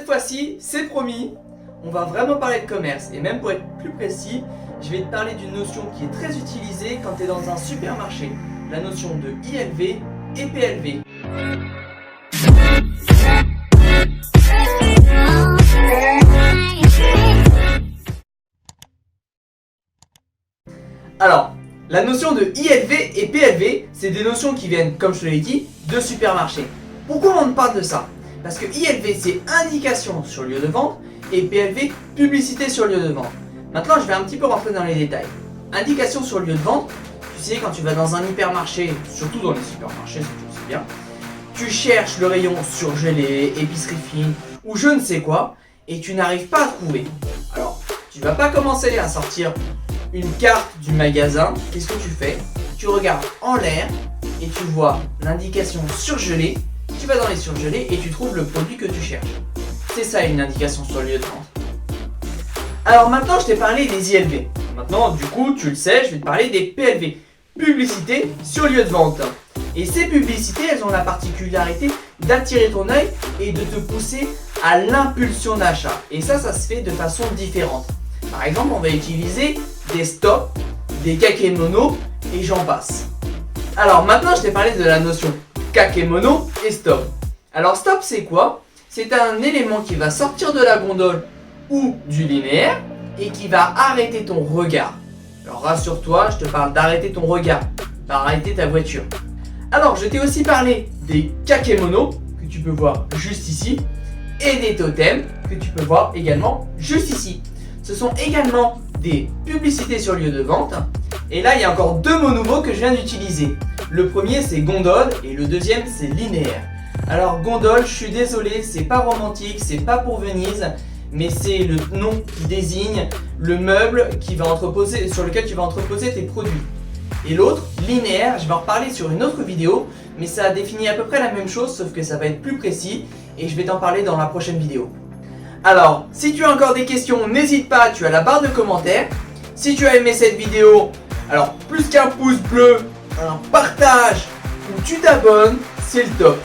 fois-ci, c'est promis, on va vraiment parler de commerce. Et même pour être plus précis, je vais te parler d'une notion qui est très utilisée quand tu es dans un supermarché. La notion de ILV et PLV. Alors, la notion de ILV et PLV, c'est des notions qui viennent, comme je te l'ai dit, de supermarché. Pourquoi on parle de ça? Parce que ILV, c'est indication sur lieu de vente et PLV, publicité sur lieu de vente. Maintenant, je vais un petit peu rentrer dans les détails. Indication sur lieu de vente, tu sais, quand tu vas dans un hypermarché, surtout dans les supermarchés, c'est tout aussi bien, tu cherches le rayon surgelé, épicerie fine ou je ne sais quoi, et tu n'arrives pas à trouver. Alors, tu vas pas commencer à sortir une carte du magasin. Qu'est-ce que tu fais? Tu regardes en l'air et tu vois l'indication surgelé. Tu vas dans les surgelés et tu trouves le produit que tu cherches. C'est ça une indication sur le lieu de vente. Alors maintenant je t'ai parlé des ILV. Maintenant du coup tu le sais, je vais te parler des PLV. Publicité sur lieu de vente. Et ces publicités, elles ont la particularité d'attirer ton œil et de te pousser à l'impulsion d'achat. Et ça se fait de façon différente. Par exemple, on va utiliser des stops, des kakémonos et j'en passe. Alors maintenant, je t'ai parlé de la notion kakémono et stop. Alors stop, c'est quoi? C'est un élément qui va sortir de la gondole ou du linéaire et qui va arrêter ton regard. Alors rassure-toi, je te parle d'arrêter ton regard, pas arrêter ta voiture. Alors je t'ai aussi parlé des kakémonos que tu peux voir juste ici et des totems que tu peux voir également juste ici. Ce sont également des publicités sur lieu de vente. Et là, il y a encore deux mots nouveaux que je viens d'utiliser. Le premier, c'est gondole et le deuxième, c'est linéaire. Alors, gondole, je suis désolé, c'est pas romantique, c'est pas pour Venise, mais c'est le nom qui désigne le meuble sur lequel tu vas entreposer tes produits. Et l'autre, linéaire, je vais en reparler sur une autre vidéo, mais ça définit à peu près la même chose, sauf que ça va être plus précis et je vais t'en parler dans la prochaine vidéo. Alors, si tu as encore des questions, n'hésite pas, tu as la barre de commentaires. Si tu as aimé cette vidéo, alors plus qu'un pouce bleu, un partage ou tu t'abonnes, c'est le top.